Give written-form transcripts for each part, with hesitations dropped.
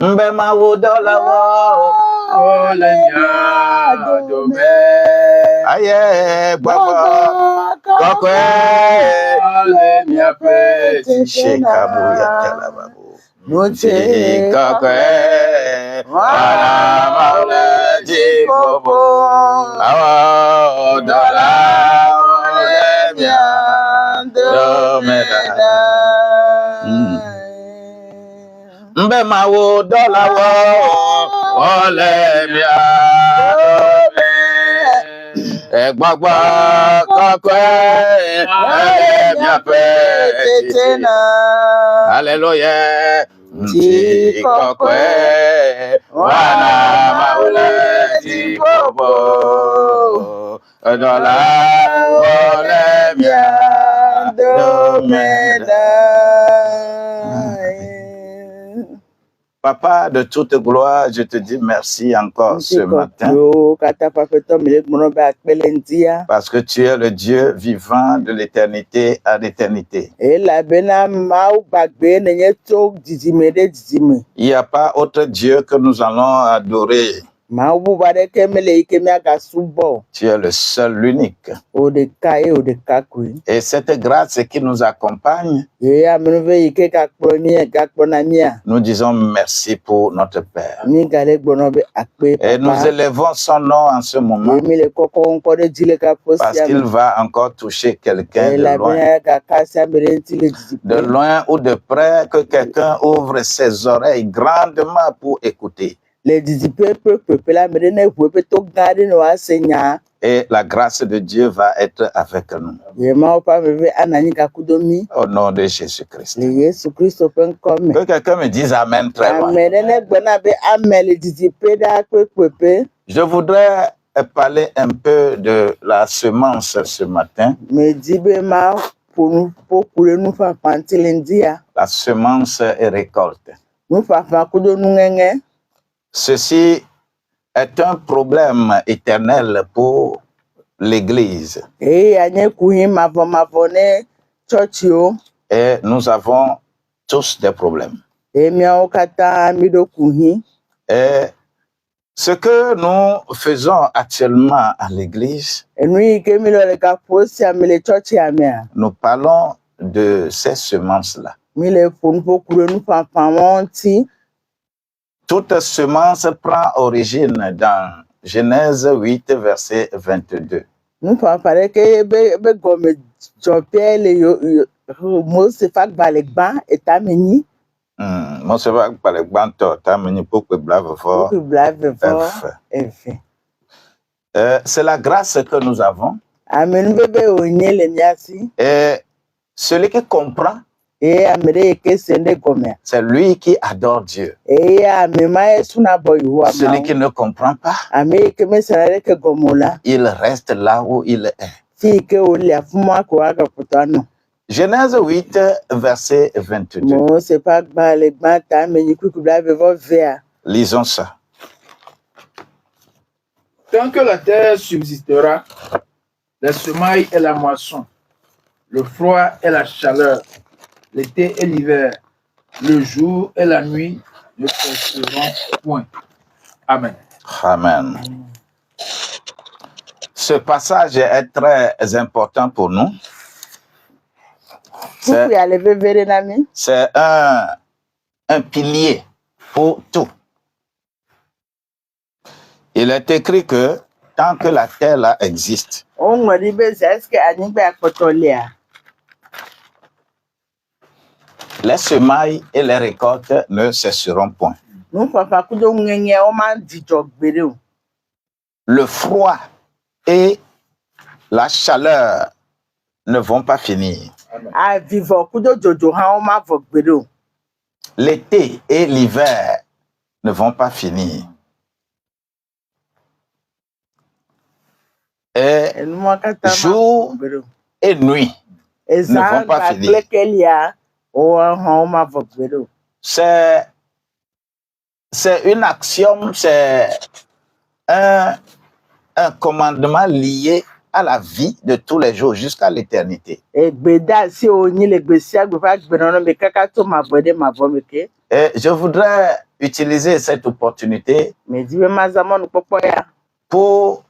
Mbe mawodola wo. Olenya dome. Aye baba. Kokwe. Olenya peti. Shekabu yatela babu. Nuti Kokwe. Wana maule jibobo. Awo dola. Olenya domeda. Mbe mawodola wo. Olenya dome. Gbagba kokwe. Olenya peti. Hallelujah. Ti kokwe. Wana maule jibobo. Dola. Olenya domeda. Papa de toute gloire, je te dis merci encore ce matin. Parce que tu es le Dieu vivant de l'éternité à l'éternité. Il n'y a pas autre Dieu que nous allons adorer. Tu es le seul, l'unique. Et cette grâce qui nous accompagne, nous disons merci pour notre Père. Et nous élevons son nom en ce moment parce qu'il va encore toucher quelqu'un de loin ou de près, que quelqu'un ouvre ses oreilles grandement pour écouter. Et la grâce de Dieu va être avec nous. Au nom de Jésus-Christ. Que quelqu'un me dise Amen très loin. Je voudrais parler un peu de la semence ce matin. La semence et récolte. Ceci est un problème éternel pour l'Église. Et nous avons tous des problèmes. Et ce que nous faisons actuellement à l'Église, nous parlons de ces semences-là. Toute semence prend origine dans Genèse 8, verset 22. C'est la grâce que nous avons. Et celui qui comprend, c'est lui qui adore Dieu. Celui qui ne comprend pas, il reste là où il est. Genèse 8, verset 22. Lisons ça. Tant que la terre subsistera, les semailles et la moisson, le froid et la chaleur, l'été et l'hiver, le jour et la nuit ne cesseront point. Amen. Amen. Ce passage est très important pour nous. C'est un pilier pour tout. Il est écrit que tant que la terre là existe, les semailles et les récoltes ne cesseront point. Le froid et la chaleur ne vont pas finir. L'été et l'hiver ne vont pas finir. Et jour et nuit ne vont pas finir. C'est une axiome, c'est un commandement lié à la vie de tous les jours jusqu'à l'éternité. Et je voudrais utiliser cette opportunité pour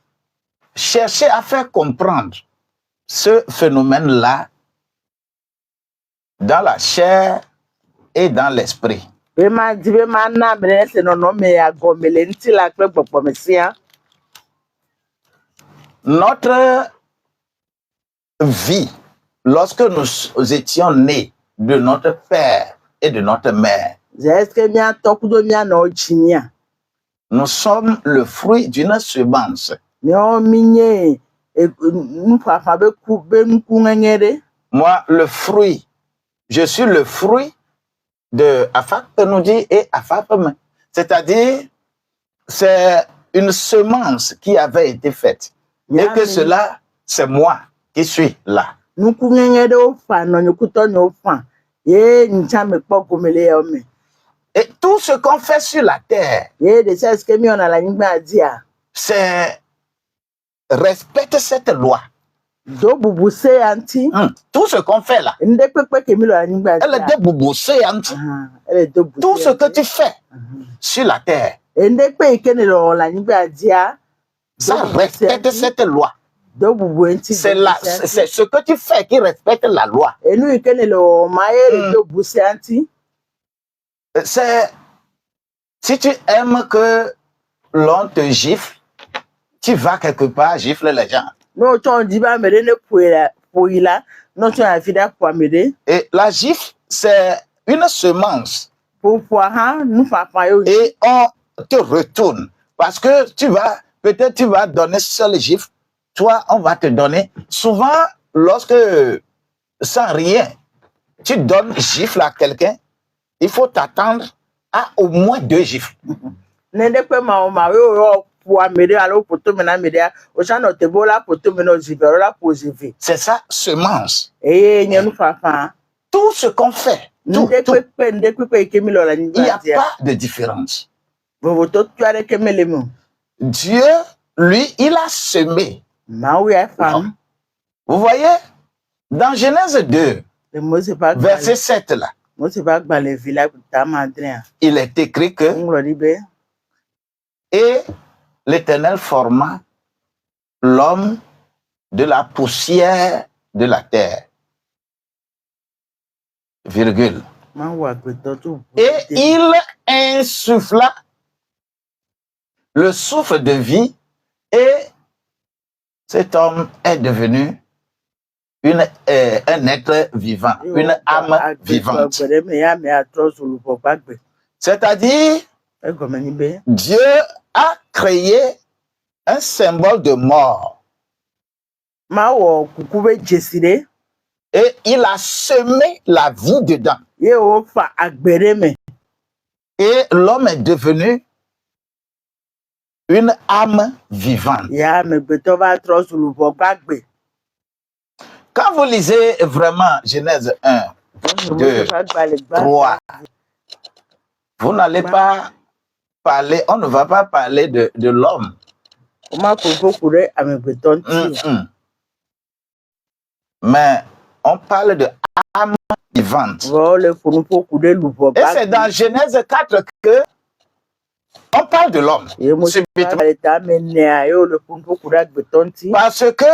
chercher à faire comprendre ce phénomène-là dans la chair et dans l'esprit. Notre vie, lorsque nous étions nés de notre père et de notre mère, nous sommes le fruit d'une semence. Moi, le fruit, je suis le fruit de Afak-Penoudi et Afak-Peme. C'est-à-dire, c'est une semence qui avait été faite. Et que cela, c'est moi qui suis là. Et tout ce qu'on fait sur la terre, c'est respecter cette loi. Tout ce qu'on fait là, elle est de tout ce que tu fais sur la terre, ça respecte cette loi. C'est ce que tu fais qui respecte la loi. Si tu aimes que l'on te gifle, tu vas quelque part gifler les gens. Et la gifle, c'est une semence. Et on te retourne. Parce que peut-être tu vas donner seul gifle. Toi, on va te donner. Souvent, lorsque, sans rien, tu donnes gifle à quelqu'un, il faut t'attendre à au moins 2 gifles. C'est ça, semence. Tout ce qu'on fait, tout, il n'y a pas de différence. Dieu, lui, il a semé. Vous voyez, dans Genèse 2, verset 7 là, il est écrit que et l'Éternel forma l'homme de la poussière de la terre. Virgule. Et il insuffla le souffle de vie et cet homme est devenu un être vivant, une âme vivante. C'est-à-dire, Dieu a créé un symbole de mort. Et il a semé la vie dedans. Et l'homme est devenu une âme vivante. Quand vous lisez vraiment Genèse 1, 2, 3, vous n'allez pas parler, on ne va pas parler de l'homme. Mais on parle de âme vivante. Et c'est dans Genèse 4 que on parle de l'homme. Parce que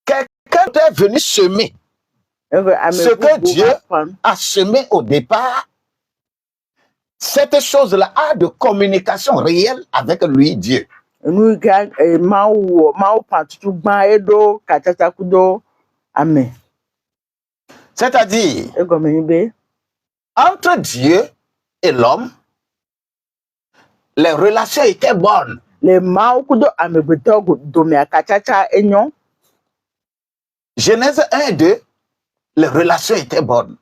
quelqu'un est venu semer ce que Dieu a semé au départ. Cette chose-là a de communication réelle avec lui, Dieu. C'est-à-dire, entre Dieu et l'homme, les relations étaient bonnes. Genèse 1 et 2, les relations étaient bonnes.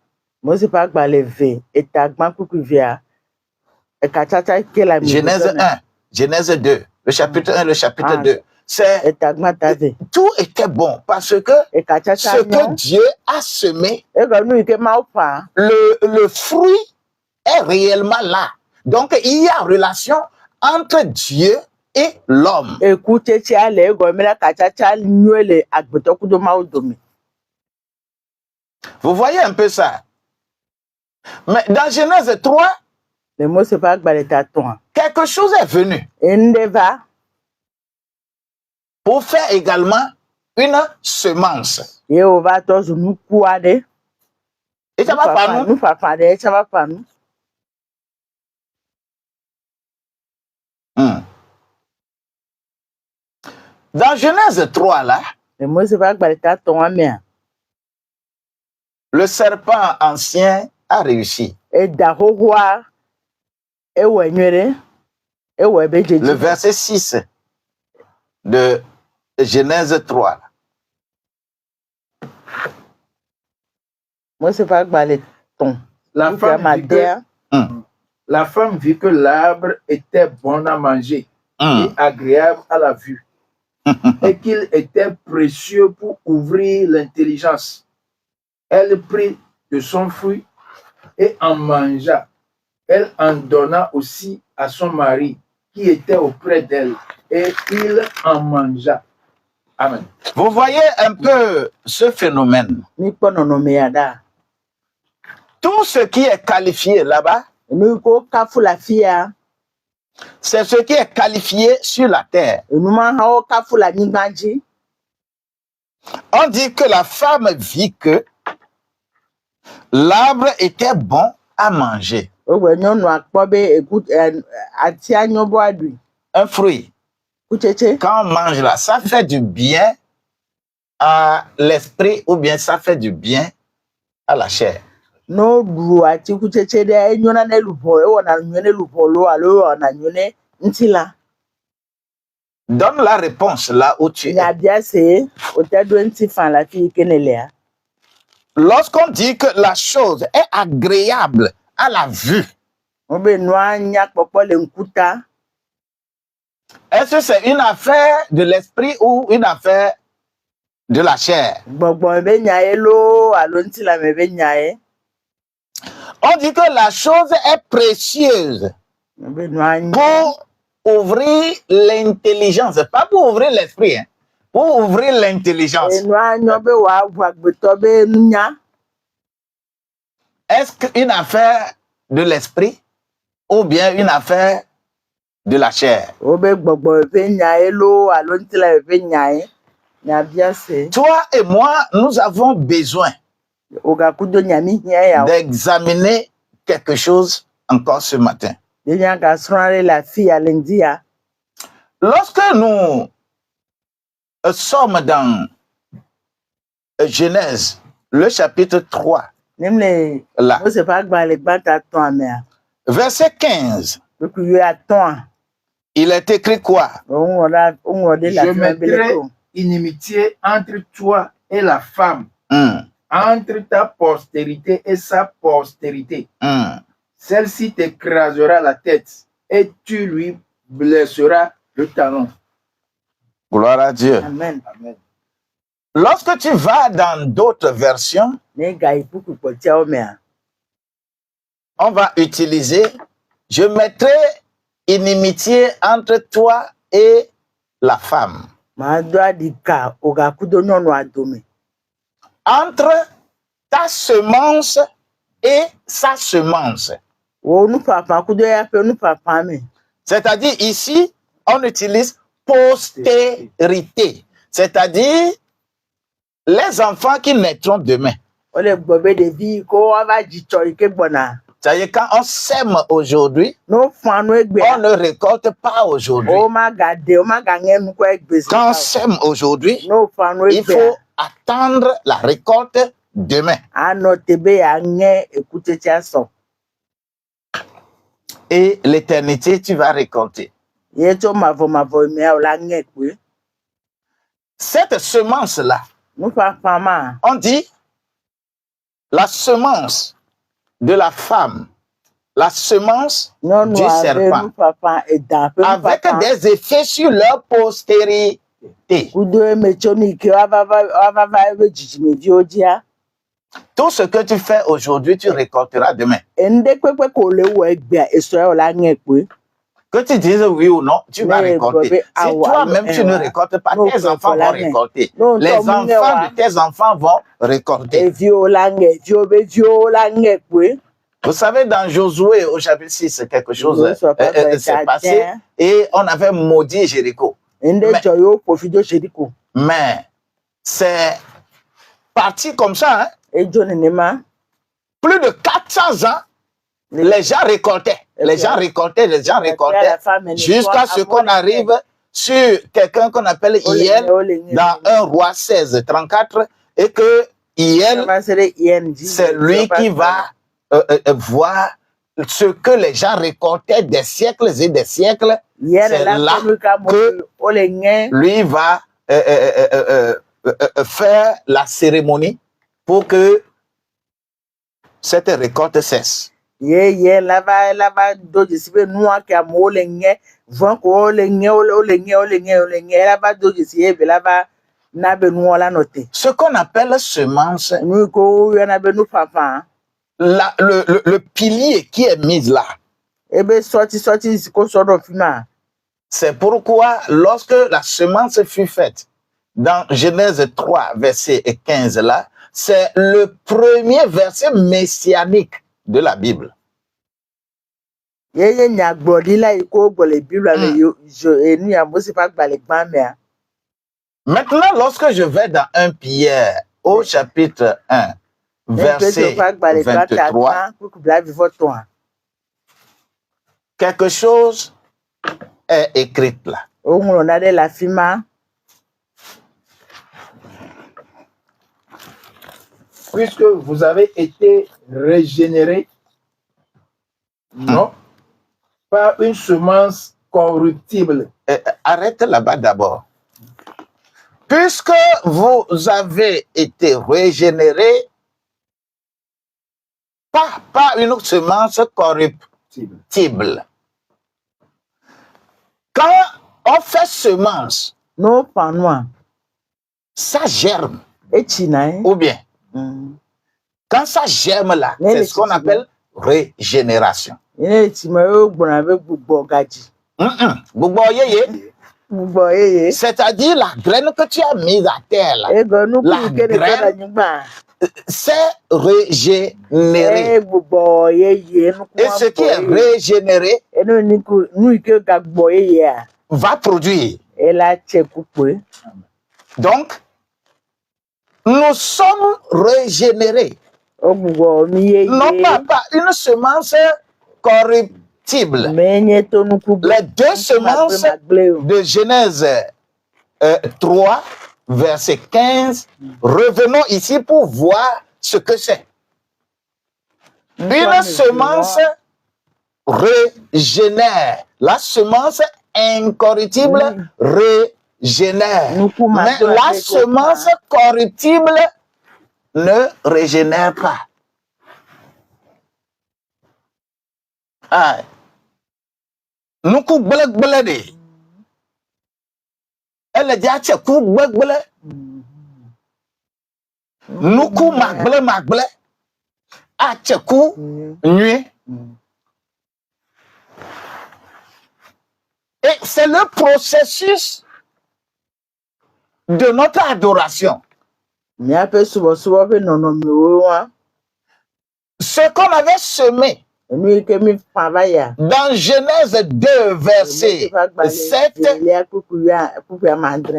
Genèse 1, Genèse 2, le chapitre 1, le chapitre 2. Tout était bon parce que ce que Dieu a semé, le fruit est réellement là. Donc, il y a relation entre Dieu et l'homme. Ekutete ale egomela kachacha nyuele agbetokudo maudome. Vous voyez un peu ça. Mais dans Genèse 3, Le mot c'est pas gbaletaton. quelque chose est venu Endeva pour faire également une semence. Yehova tozu nukuade. Et ça va pas nous. Nous papa de ça va pas nous. Dans Genèse 3, là, Le mot c'est pas gbaletaton amea. le serpent ancien a réussi. E dahohwa ewe nyere ewe bejeji. Le verset 6 de Genèse 3. Moi c'est pas gbaletaton. La femme vit que l'arbre était bon à manger et agréable à la vue, et qu'il était précieux pour ouvrir l'intelligence. Elle prit de son fruit et en mangea. Elle en donna aussi à son mari qui était auprès d'elle, et il en mangea. Amen. Vous voyez un peu ce phénomène. Ni pononomeada. Tout ce qui est qualifié là-bas, Nous ko kafula fia. c'est ce qui est qualifié sur la terre. Nous ma hao kafula nyimbanji. On dit que la femme vit que l'arbre était bon à manger. Owe nyonu akpobe ekut ati anyobo adui. Un fruit. Kucheche. Quand on mange là, ça fait du bien à l'esprit ou bien ça fait du bien à la chair. No du ati kucheche de nyona ne lupo e wona nyone lupo lo alo na nyone ntila. Donne la réponse là où tu es. Ya bia se o te do ntifan la fi kenelea. Lorsqu'on dit que la chose est agréable à la vue, Obe noa nya popo le nkuta. est-ce que c'est une affaire de l'esprit ou une affaire de la chair? Gbogbo be nyae lo alo ntila me be nyae. On dit que la chose est précieuse Obe noa nya. pour ouvrir l'intelligence, pas pour ouvrir l'esprit, hein, pour ouvrir l'intelligence. E noa nya be wa agbeto be nya. Est-ce qu'une affaire de l'esprit ou bien une affaire de la chair? Obe gbogbo be nyae lo alo ntila be nyae. Ya bia se Toi et moi, nous avons besoin ogakudo nyami hia ya. d'examiner quelque chose encore ce matin. Denya ga sronale la fi alendia. Lorsque nous sommes dans Genèse, le chapitre 3, Nemle là, mo se pa gba le gba ta ton amea. verset 15, Ku yo aton. il est écrit quoi? On de la Je fi mettrai beleko. inimitié entre toi et la femme, entre ta postérité et sa postérité. Celle-ci t'écrasera la tête et tu lui blesseras le talon. Gloire à Dieu. Amen. Amen. Lorsque tu vas dans d'autres versions, Ne ga ipuku potia omea. on va utiliser « Je mettrai inimitié entre toi et la femme. Ma do adika ogakudo nyonu adome. Entre ta semence et sa semence. » Wo nu papa kudo ya pe nu papa me. C'est-à-dire ici, on utilise postérité. C'est-à-dire les enfants qui naîtront demain. Ole gbobe de vi ko wa ba jicho ike gbona. C'est-à-dire quand on sème aujourd'hui, No fanu egbe. on ne récolte pas aujourd'hui. O ma ga de o ma ga ngenu ko egbesi. Quand on sème aujourd'hui, No fanu il egbe. faut attendre la récolte demain. Ano tebe ya nge ekutete aso. Et l'éternité, tu vas récolter. Yeto mavo me o la nge pe. Cette semence-là, Nu papa ma. on dit la semence de la femme, la semence Nyonu du ave serpent, nu papa edan pe nu avec papa. des effets sur leur postérité. Kudo emechoni ke wa va ebe jijime vi odia. Tout ce que tu fais aujourd'hui, tu récolteras demain. Ende pepe ko le wo egbe eso o la nge pe. Que tu dises oui ou non, tu vas Mais récolter. bébé, Si ah ouais, toi-même tu ne ouais. récoltes pas, Non, tes enfants vont voilà, mais- récolter. Non, Les toi, mon enfants gars, de tes enfants vont récolter. Vous savez, dans Josué au chapitre 6, quelque chose s'est passé et on avait maudit Jéricho. Mais c'est parti comme ça. Hein. Plus de 400 ans, les gens récoltaient. Les gens récoltaient jusqu'à ce qu'on arrive sur quelqu'un qu'on appelle Hiel dans 1 Roi 16, 34 et que Hiel, c'est lui qui va voir ce que les gens récoltaient des siècles et des siècles. C'est là que lui va faire la cérémonie pour que cette récolte cesse. Ce qu'on appelle semence, le pilier qui est mis là. C'est pourquoi lorsque la semence fut faite, dans Genèse 3, verset 15 là, c'est le premier verset messianique de la Bible. Maintenant, lorsque je vais dans 1 Pierre au chapitre 1, verset 23, quelque chose est écrit là. Puisque vous avez été régénérés, non par une semence corruptible. Arrête là-bas d'abord. Puisque vous avez été régénérés pas par une semence corruptible. Quand on fait semence, ça germe. Ou bien, quand ça germe là, c'est ce qu'on appelle régénération. C'est-à-dire la graine que tu as mise à terre là, la graine c'est régénéré. Et ce qui est régénéré va produire. Donc, nous sommes régénérés. Non pas une semence corruptible. Les deux semences de Genèse 3, verset 15, revenons ici pour voir ce que c'est. Une semence régénère. La semence incorruptible régénère. Mais la semence corruptible ne régénère pas. Ah. Nous elle a dit à Tchekou Gbegbele. Nuku Magbele. À Tchekou Nuit. Et c'est le processus de notre adoration. Ce qu'on avait semé dans Genèse 2, verset 7,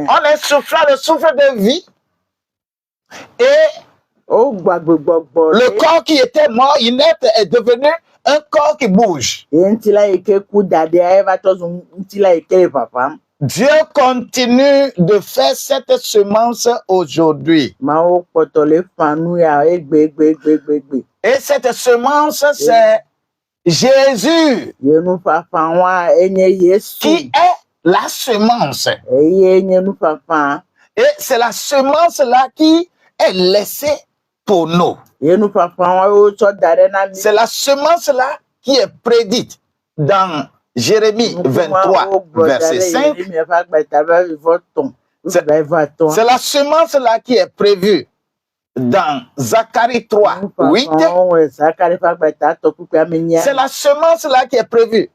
on insouffla le souffle de vie et le corps qui était mort, inerte, est devenu un corps qui bouge. Dieu continue de faire cette semence aujourd'hui. Et cette semence, c'est Jésus qui est la semence. Et c'est la semence là qui est laissée pour nous. C'est la semence là qui est prédite dans Jérémie 23, verset 5. C'est la semence là qui est prévue dans Zacharie 3, 8. C'est la semence là qui est prévue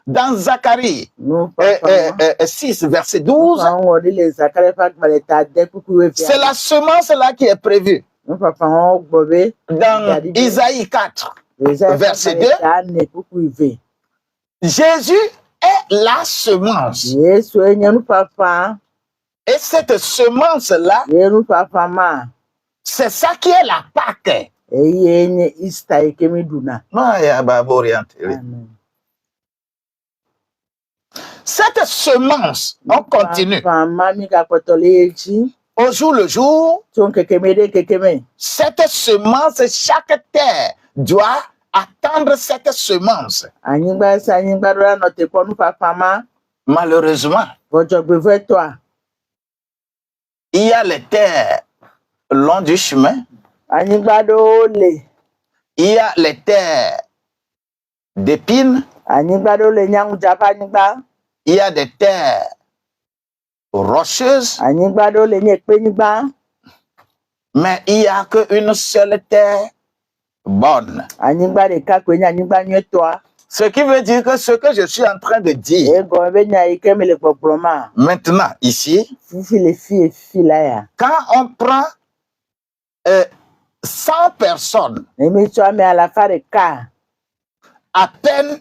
Dans Zacharie nous papa 6, verset 12, on dit les Zacharie pas que les tadé pour que c'est la semence là qui est prévue. nous papa on bobé Dans Isaïe 4, verset 2, Jésus est la semence. Yesu enye nous papa Et cette semence-là, ye nous papa ma c'est ça qui est la Pâque. enye Easter ekemiduna. Amen. Cette semence, on continue. Mami ka potole echi Au jour le jour, ton kekemede kekeme. cette semence, chaque terre doit attendre cette semence. Anyigba sa anyigba do na te ko nous papa ma Malheureusement, vojogbe ve toi. il y a les terres le long du chemin. Anyigba do le Il y a les terres d'épines. anyigba do le nyangu japa anyigba. Il y a des terres rocheuses. Anyigba do le nyepe nyigba. Mais il n'y a qu'une seule terre bonne. Anyigba de ka kwenye anyigba nyetwa. Ce qui veut dire que ce que je suis en train de dire Ego be nya ikeme le poploma. maintenant ici, Fifi les filles fila ya. quand on prend 100 personnes, Emi to ame à la fin de ka. à peine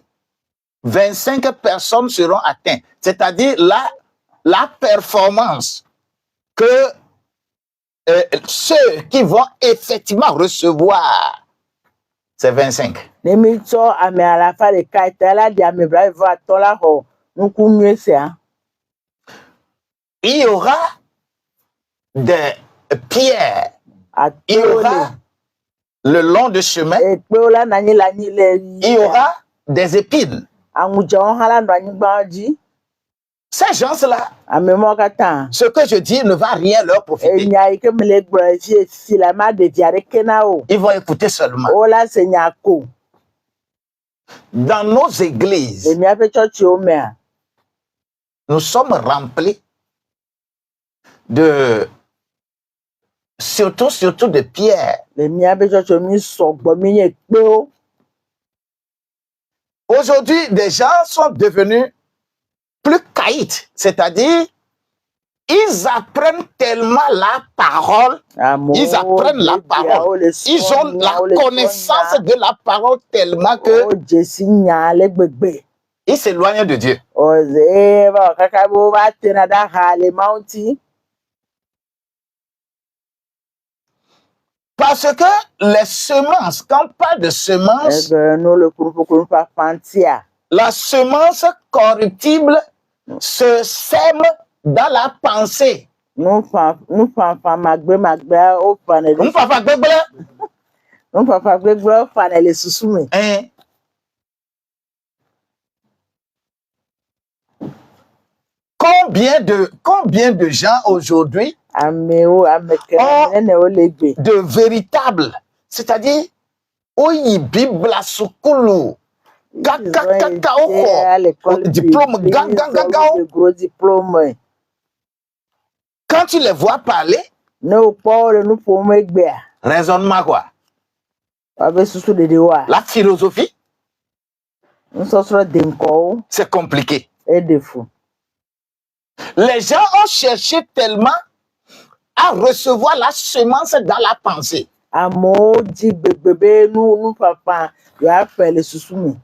25 personnes seront atteintes. C'est-à-dire la performance que ceux qui vont effectivement recevoir, c'est 25. Emi to ame à la fin de ka tela di ame bra va to la ho. Nku nwe se a. Il y aura des pierres, il y aura le long du chemin, E pe ola na nyi la nyi le. il y aura des épines. Anguja on hala ndo anyigba ji. Ces gens-là, Ame mo kata. ce que je dis ne va rien leur profiter. Enya ikeme le gbo fi la ma de diare kena o. Ils vont écouter seulement. Ola se nya ko. Dans nos églises, Emi ape church o me a. nous sommes remplis de, surtout de pierres. Emi ape church o mi so gbo mi ye pe o. Aujourd'hui, des gens sont devenus plus caïds, c'est-à-dire, ils apprennent tellement la parole, ils apprennent la parole, ils ont la connaissance de la parole tellement que O jesi nya le gbegbe. ils s'éloignent de Dieu. Oze ba kaka bo ba tena da hale mounti. Parce que les semences, quand on parle de semences, Ebe no le kuru pa fantia. la semence corruptible se sème dans la pensée. Nou fa magbe o fanele. Nou pa fa gbegble, Nou fa gbegbe o fanele susume. hein? Combien de gens aujourd'hui, Ame o ame ke ene o legbe. de véritables, c'est-à-dire, oyi bibla sukulu, kaka oko, diplôme, gros diplôme. quand tu les vois parler, No Paul no po megbe a. raisonnement quoi, Abe susu de wa. la philosophie, Nou so so de nko c'est compliqué. e defu. Les gens ont cherché tellement à recevoir la semence dans la pensée. Amo di bebebe nou papa yo apele susume.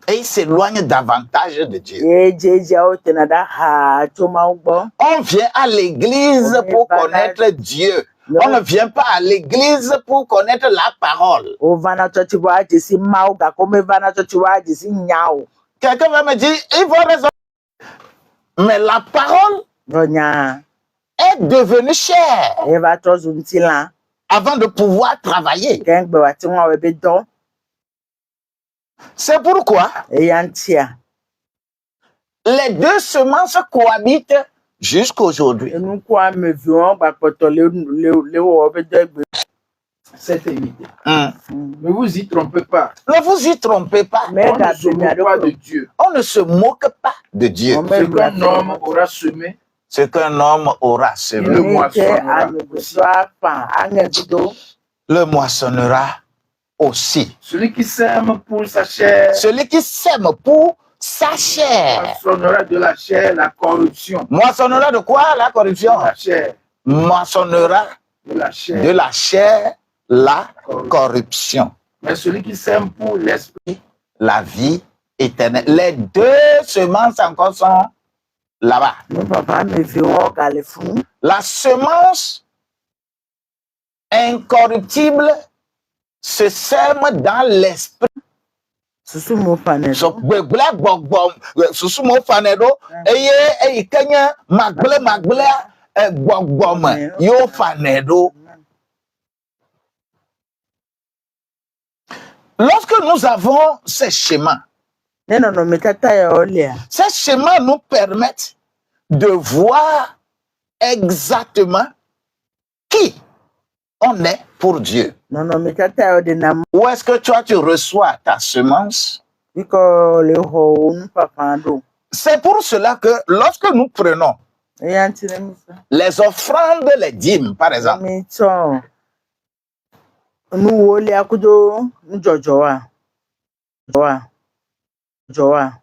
Et ils s'éloignent davantage de Dieu. Ye jeje o tenada ha choma ugbo. On vient à l'église pour connaître Dieu. On ne vient pas à l'église pour connaître la parole. O vana church wa jesi mau ga ko me vana church wa jesi nyao. Quelqu'un va me dire, il faut raisonner. Mais la parole Ronya est devenue chère e va trozu ntila. avant de pouvoir travailler. Kengbe wa ti won we be do. C'est pourquoi E yantia. les deux semences cohabitent jusqu'aujourd'hui. Enu kwa me vi won ba poto le wo be do egbe. Cette évité. Hum. Ne vous y trompez pas. Ne vous y trompez pas. Me On ne se moque pas de Dieu. On ne se moque pas de Dieu. Ce qu'un homme aura semé, Ce qu'un homme aura semé, Le moissonnera le moissonnera aussi. celui qui sème pour sa chair Celui qui sème pour sa chair. moissonnera de la chair la corruption. Moissonnera de quoi la corruption? La chair. Moissonnera De la chair. de la chair la corruption. Mais celui qui sème pour l'esprit, la vie éternelle. Les deux semences encore sont là-bas. Mon papa me fait voir qu'à les fous. La semence incorruptible se sème dans l'esprit. Susu mo panel. So gbegble gbogbo susu mo fanedo eye eyi kenya magle gbogbo me yo fanedo. Lorsque nous avons ces schémas, Neno no metata ya olia. ces schémas nous permettent de voir exactement qui on est pour Dieu. No no metata ya odina Où est-ce que toi tu reçois ta semence? biko le ho un papa do. C'est pour cela que lorsque nous prenons Eyanti na misa. les offrandes, les dîmes, par exemple, Mi ton. Nu wole akudo nu jojowa. Jowa.